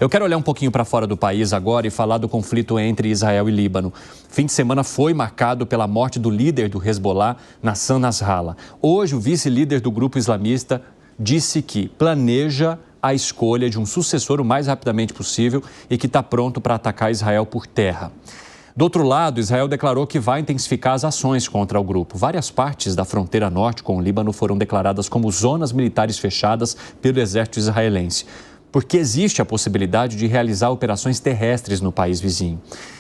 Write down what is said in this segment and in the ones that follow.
Eu quero olhar um pouquinho para fora do país agora e falar do conflito entre Israel e Líbano. Fim de semana foi marcado pela morte do líder do Hezbollah, Nasser Nasrallah. Hoje, o vice-líder do grupo islamista disse que planeja a escolha de um sucessor o mais rapidamente possível e que está pronto para atacar Israel por terra. Do outro lado, Israel declarou que vai intensificar as ações contra o grupo. Várias partes da fronteira norte com o Líbano foram declaradas como zonas militares fechadas pelo exército israelense, porque existe a possibilidade de realizar operações terrestres no país vizinho.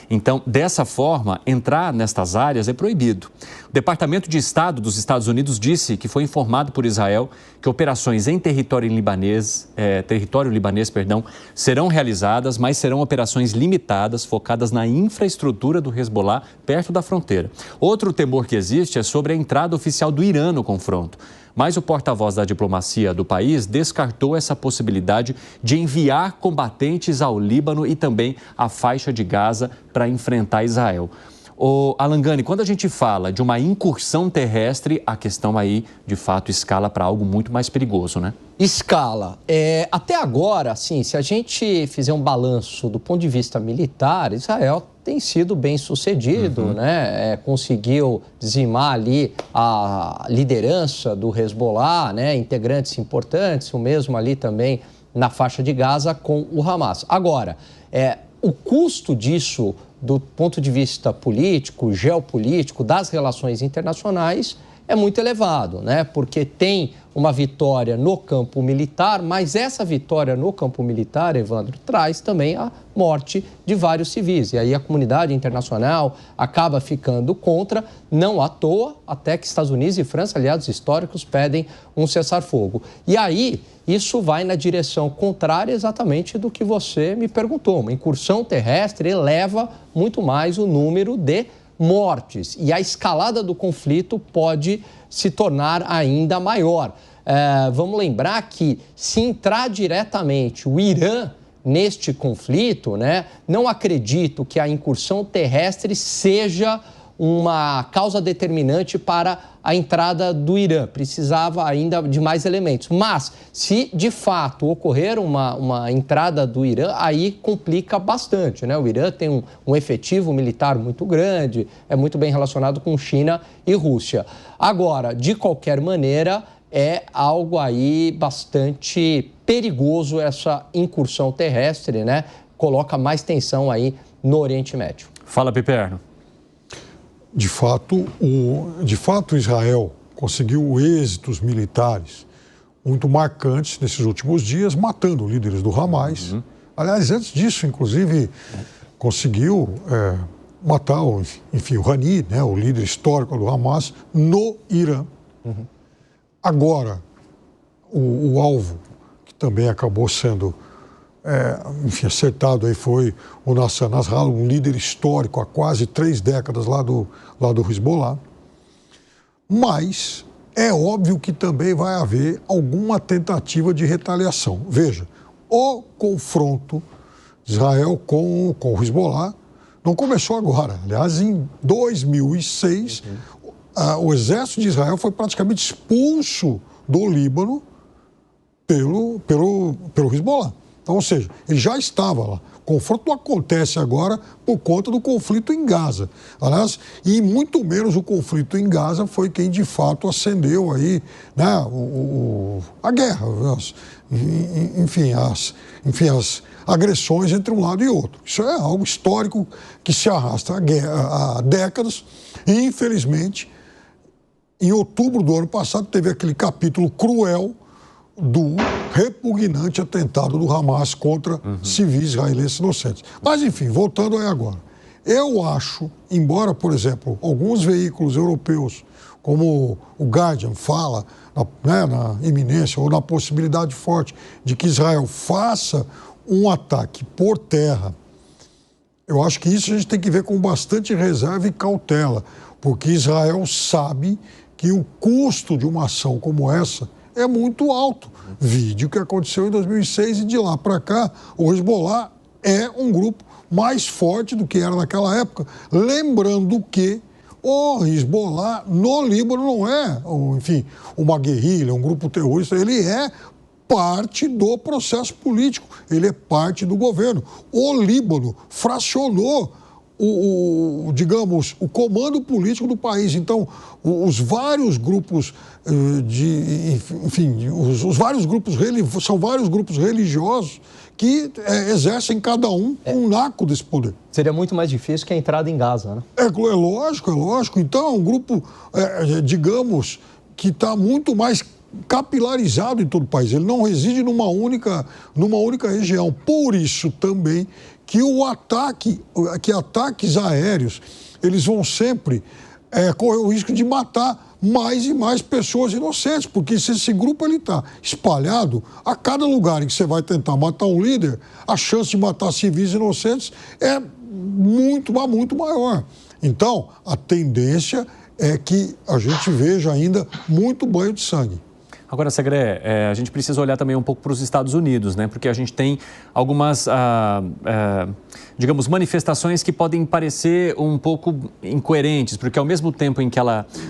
Então, dessa forma, entrar nestas áreas é proibido. O Departamento de Estado dos Estados Unidos disse que foi informado por Israel que operações em território libanês, serão realizadas, mas serão operações limitadas, focadas na infraestrutura do Hezbollah perto da fronteira. Outro temor que existe é sobre a entrada oficial do Irã no confronto. Mas o porta-voz da diplomacia do país descartou essa possibilidade de enviar combatentes ao Líbano e também à faixa de Gaza para enfrentar Israel. Alangani, quando a gente fala de uma incursão terrestre, a questão aí, de fato, escala para algo muito mais perigoso, né? Escala. Até agora, assim, se a gente fizer um balanço do ponto de vista militar, Israel tem sido bem sucedido, né? Conseguiu dizimar ali a liderança do Hezbollah, né? Integrantes importantes, o mesmo ali também na faixa de Gaza com o Hamas. Agora, o custo disso do ponto de vista político, geopolítico, das relações internacionais, é muito elevado, né? Porque tem uma vitória no campo militar, mas essa vitória no campo militar, Evandro, traz também a morte de vários civis. E aí a comunidade internacional acaba ficando contra, não à toa, até que Estados Unidos e França, aliados históricos, pedem um cessar-fogo. E aí isso vai na direção contrária exatamente do que você me perguntou. Uma incursão terrestre eleva muito mais o número de mortes e a escalada do conflito pode se tornar ainda maior. Vamos lembrar que se entrar diretamente o Irã neste conflito, né, não acredito que a incursão terrestre seja uma causa determinante para a entrada do Irã. Precisava ainda de mais elementos. Mas, se de fato ocorrer uma entrada do Irã, aí complica bastante, né? O Irã tem um efetivo militar muito grande, é muito bem relacionado com China e Rússia. Agora, de qualquer maneira, é algo aí bastante perigoso essa incursão terrestre, né? Coloca mais tensão aí no Oriente Médio. Fala, Piperno. De fato, Israel conseguiu êxitos militares muito marcantes nesses últimos dias, matando líderes do Hamas. Aliás, antes disso, inclusive, conseguiu matar o Rouhani, né, o líder histórico do Hamas, no Irã. Agora, o alvo, que também acabou sendo acertado aí, foi o Nasser Nasrallah, um líder histórico há quase 3 décadas lá do Hezbollah. Mas é óbvio que também vai haver alguma tentativa de retaliação. Veja, o confronto de Israel com o Hezbollah não começou agora. Aliás, em 2006, o exército de Israel foi praticamente expulso do Líbano pelo Hezbollah. Então, ou seja, ele já estava lá. O confronto não acontece agora por conta do conflito em Gaza. Aliás, e muito menos o conflito em Gaza foi quem de fato acendeu aí, né, a guerra, as agressões entre um lado e outro. Isso é algo histórico que se arrasta há décadas e, infelizmente, em outubro do ano passado teve aquele capítulo cruel do repugnante atentado do Hamas contra civis israelenses inocentes. Mas, enfim, voltando aí agora. Eu acho, embora, por exemplo, alguns veículos europeus, como o Guardian fala na iminência ou na possibilidade forte de que Israel faça um ataque por terra, eu acho que isso a gente tem que ver com bastante reserva e cautela, porque Israel sabe que o custo de uma ação como essa é muito alto. Vídeo que aconteceu em 2006 e de lá para cá, o Hezbollah é um grupo mais forte do que era naquela época. Lembrando que o Hezbollah no Líbano não é, uma guerrilha, um grupo terrorista, ele é parte do processo político, ele é parte do governo. O Líbano fracionou digamos, o comando político do país. Então, os vários grupos os vários grupos são vários grupos religiosos que exercem cada um naco desse poder. Seria muito mais difícil que a entrada em Gaza, né? É lógico. Então, é um grupo, digamos, que está muito mais capilarizado em todo o país. Ele não reside numa única região. Por isso também que ataques aéreos, eles vão sempre correr o risco de matar mais e mais pessoas inocentes, porque se esse grupo está espalhado, a cada lugar em que você vai tentar matar um líder, a chance de matar civis inocentes é muito maior. Então, a tendência é que a gente veja ainda muito banho de sangue. Agora, Segré, a gente precisa olhar também um pouco para os Estados Unidos, né? Porque a gente tem algumas, digamos, manifestações que podem parecer um pouco incoerentes, porque ao mesmo tempo em que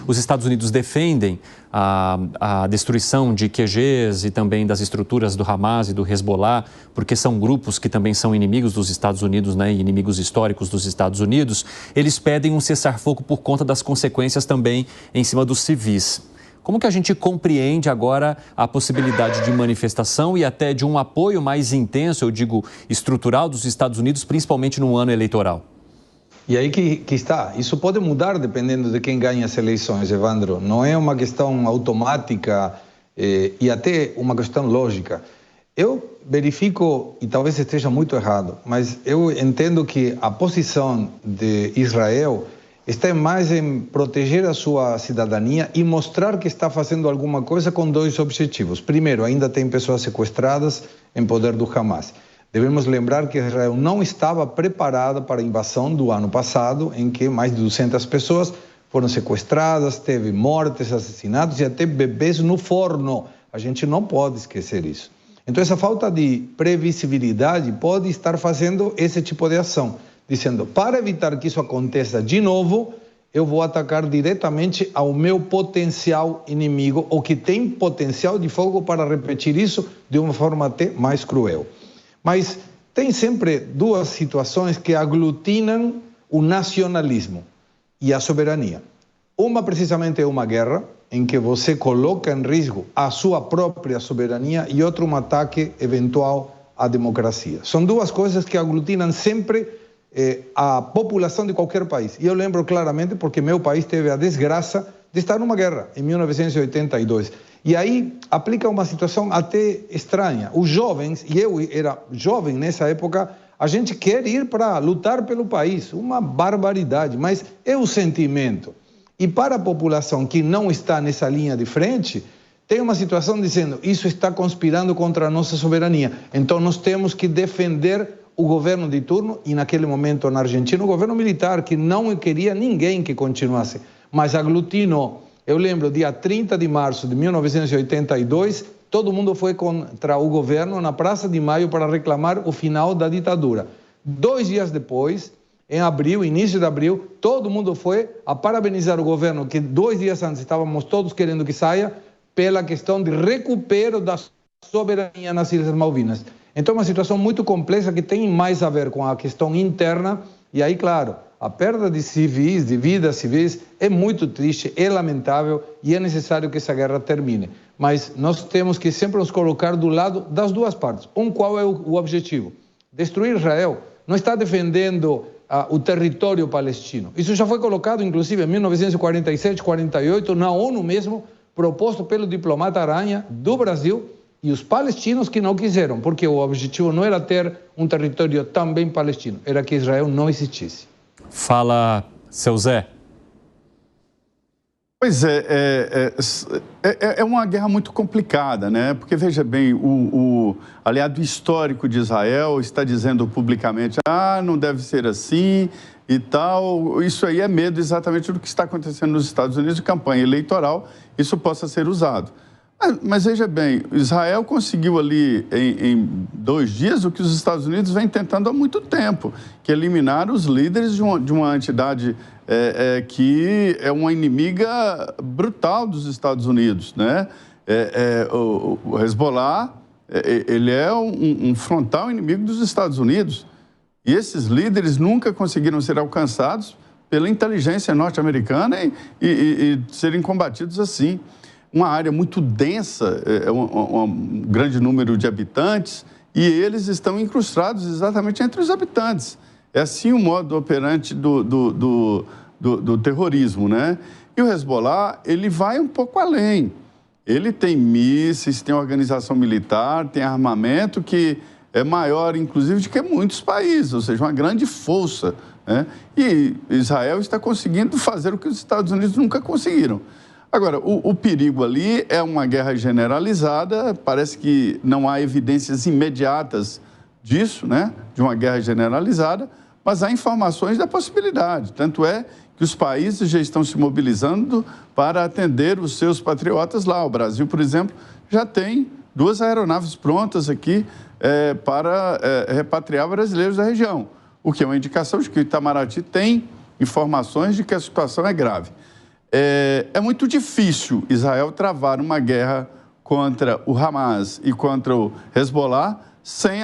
os Estados Unidos defendem a destruição de QGs e também das estruturas do Hamas e do Hezbollah, porque são grupos que também são inimigos dos Estados Unidos, né? Inimigos históricos dos Estados Unidos, eles pedem um cessar-fogo por conta das consequências também em cima dos civis. Como que a gente compreende agora a possibilidade de manifestação e até de um apoio mais intenso, eu digo, estrutural dos Estados Unidos, principalmente no ano eleitoral? E aí que está. Isso pode mudar dependendo de quem ganha as eleições, Evandro. Não é uma questão automática e até uma questão lógica. Eu verifico, e talvez esteja muito errado, mas eu entendo que a posição de Israel está mais em proteger a sua cidadania e mostrar que está fazendo alguma coisa com dois objetivos. Primeiro, ainda tem pessoas sequestradas em poder do Hamas. Devemos lembrar que Israel não estava preparada para a invasão do ano passado, em que mais de 200 pessoas foram sequestradas, teve mortes, assassinatos e até bebês no forno. A gente não pode esquecer isso. Então, essa falta de previsibilidade pode estar fazendo esse tipo de ação, dizendo, para evitar que isso aconteça de novo, eu vou atacar diretamente ao meu potencial inimigo, ou que tem potencial de fogo para repetir isso de uma forma até mais cruel. Mas tem sempre duas situações que aglutinam o nacionalismo e a soberania. Uma, precisamente, é uma guerra, em que você coloca em risco a sua própria soberania, e outra, um ataque eventual à democracia. São duas coisas que aglutinam sempre a população de qualquer país. E eu lembro claramente porque meu país teve a desgraça de estar numa guerra, em 1982. E aí aplica uma situação até estranha. Os jovens, e eu era jovem nessa época, a gente quer ir para lutar pelo país, uma barbaridade, mas é o sentimento. E para a população que não está nessa linha de frente, tem uma situação dizendo, isso está conspirando contra a nossa soberania. Então nós temos que defender o governo de turno, e naquele momento na Argentina, o governo militar, que não queria ninguém que continuasse, mas aglutinou. Eu lembro, dia 30 de março de 1982, todo mundo foi contra o governo na Praça de Maio para reclamar o final da ditadura. 2 dias depois, em abril, início de abril, todo mundo foi a parabenizar o governo, que 2 dias antes estávamos todos querendo que saia, pela questão de recupero da soberania nas Ilhas Malvinas. Então, é uma situação muito complexa que tem mais a ver com a questão interna. E aí, claro, a perda de civis, de vidas civis, é muito triste, é lamentável e é necessário que essa guerra termine. Mas nós temos que sempre nos colocar do lado das duas partes. Qual é o objetivo? Destruir Israel. Não está defendendo o território palestino. Isso já foi colocado, inclusive, em 1947, 48, na ONU mesmo, proposto pelo diplomata Aranha do Brasil, e os palestinos que não quiseram, porque o objetivo não era ter um território também palestino, era que Israel não existisse. Fala, seu Zé. Pois é uma guerra muito complicada, né? Porque, veja bem, o aliado histórico de Israel está dizendo publicamente, não deve ser assim e tal. Isso aí é medo exatamente do que está acontecendo nos Estados Unidos de campanha eleitoral, isso possa ser usado. Mas veja bem, Israel conseguiu ali em 2 dias o que os Estados Unidos vem tentando há muito tempo, que é eliminar os líderes de uma entidade que é uma inimiga brutal dos Estados Unidos, né? O Hezbollah ele é um frontal inimigo dos Estados Unidos. E esses líderes nunca conseguiram ser alcançados pela inteligência norte-americana e serem combatidos assim. Uma área muito densa, um grande número de habitantes, e eles estão incrustados exatamente entre os habitantes. É assim o modo operante do terrorismo, né? E o Hezbollah, ele vai um pouco além. Ele tem mísseis, tem organização militar, tem armamento que é maior, inclusive, do que muitos países, ou seja, uma grande força, né? E Israel está conseguindo fazer o que os Estados Unidos nunca conseguiram. Agora, o perigo ali é uma guerra generalizada, parece que não há evidências imediatas disso, né? De uma guerra generalizada, mas há informações da possibilidade. Tanto é que os países já estão se mobilizando para atender os seus patriotas lá. O Brasil, por exemplo, já tem 2 aeronaves prontas aqui para repatriar brasileiros da região, o que é uma indicação de que o Itamaraty tem informações de que a situação é grave. É muito difícil Israel travar uma guerra contra o Hamas e contra o Hezbollah sem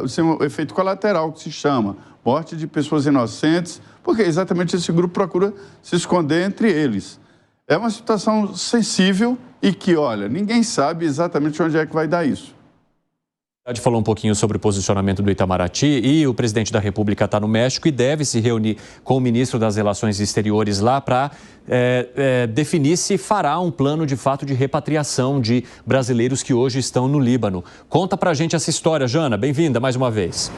sem o efeito colateral que se chama morte de pessoas inocentes, porque exatamente esse grupo procura se esconder entre eles. É uma situação sensível e que, olha, ninguém sabe exatamente onde é que vai dar isso. A gente falou um pouquinho sobre o posicionamento do Itamaraty e o presidente da República está no México e deve se reunir com o ministro das Relações Exteriores lá para definir se fará um plano de fato de repatriação de brasileiros que hoje estão no Líbano. Conta pra gente essa história, Jana. Bem-vinda mais uma vez.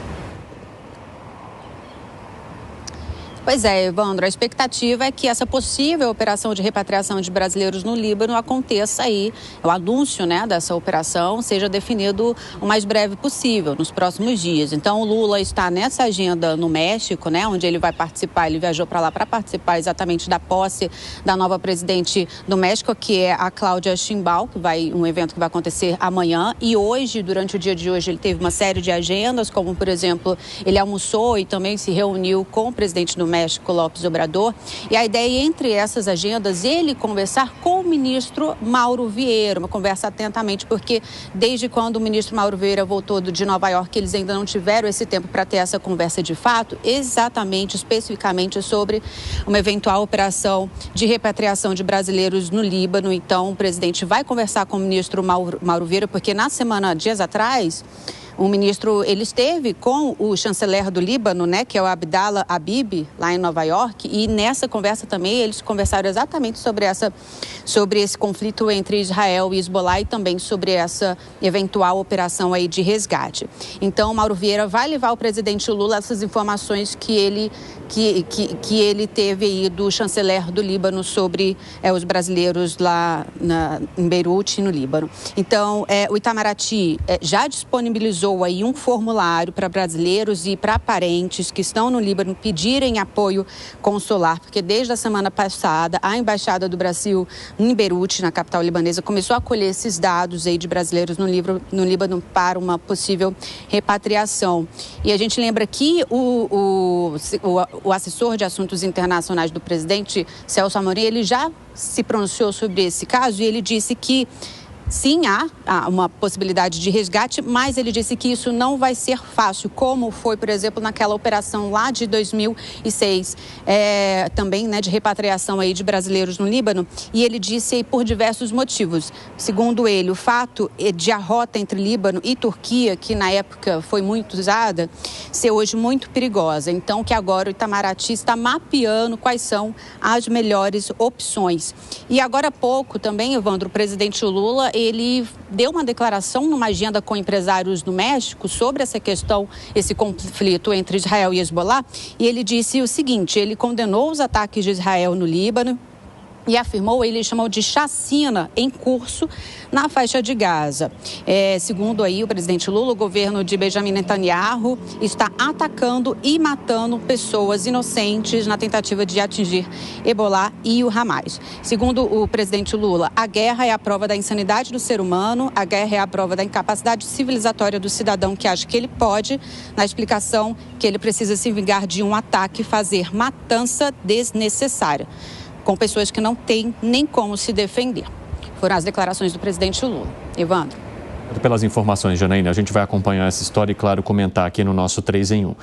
Pois é, Evandro, a expectativa é que essa possível operação de repatriação de brasileiros no Líbano aconteça aí, o anúncio, né, dessa operação seja definido o mais breve possível, nos próximos dias. Então, o Lula está nessa agenda no México, né, onde ele vai participar, ele viajou para lá para participar exatamente da posse da nova presidente do México, que é a Cláudia Sheinbaum, um evento que vai acontecer amanhã. E hoje, durante o dia de hoje, ele teve uma série de agendas, como, por exemplo, ele almoçou e também se reuniu com o presidente do México, López Obrador, e a ideia entre essas agendas, ele conversar com o ministro Mauro Vieira, uma conversa atentamente, porque desde quando o ministro Mauro Vieira voltou de Nova York, eles ainda não tiveram esse tempo para ter essa conversa de fato, exatamente, especificamente sobre uma eventual operação de repatriação de brasileiros no Líbano. Então, o presidente vai conversar com o ministro Mauro Vieira, porque dias atrás, o ministro, ele esteve com o chanceler do Líbano, né, que é o Abdallah Habib, lá em Nova York, e nessa conversa também eles conversaram exatamente sobre esse conflito entre Israel e Hezbollah e também sobre essa eventual operação aí de resgate. Então, Mauro Vieira vai levar ao presidente Lula essas informações que ele teve aí do chanceler do Líbano sobre os brasileiros lá em Beirute, no Líbano. Então, o Itamaraty já disponibilizou aí um formulário para brasileiros e para parentes que estão no Líbano pedirem apoio consular, porque desde a semana passada a Embaixada do Brasil em Beirute, na capital libanesa, começou a acolher esses dados aí de brasileiros no Líbano para uma possível repatriação. E a gente lembra que o assessor de assuntos internacionais do presidente, Celso Amorim, ele já se pronunciou sobre esse caso e ele disse que sim, há uma possibilidade de resgate, mas ele disse que isso não vai ser fácil, como foi, por exemplo, naquela operação lá de 2006, também, né, de repatriação aí de brasileiros no Líbano, e ele disse aí por diversos motivos. Segundo ele, o fato de a rota entre Líbano e Turquia, que na época foi muito usada, ser hoje muito perigosa. Então, que agora o Itamaraty está mapeando quais são as melhores opções. E agora há pouco também, Evandro, o presidente Lula, ele deu uma declaração numa agenda com empresários no México sobre essa questão, esse conflito entre Israel e Hezbollah, e ele disse o seguinte: ele condenou os ataques de Israel no Líbano e afirmou, ele chamou de chacina em curso na faixa de Gaza. Segundo aí o presidente Lula, o governo de Benjamin Netanyahu está atacando e matando pessoas inocentes na tentativa de atingir Hezbollah e o Hamas. Segundo o presidente Lula, a guerra é a prova da insanidade do ser humano, a guerra é a prova da incapacidade civilizatória do cidadão que acha que ele pode, na explicação que ele precisa se vingar de um ataque e fazer matança desnecessária com pessoas que não têm nem como se defender. Foram as declarações do presidente Lula. Evandro. Pelas informações, Janaína, a gente vai acompanhar essa história e, claro, comentar aqui no nosso 3 em 1.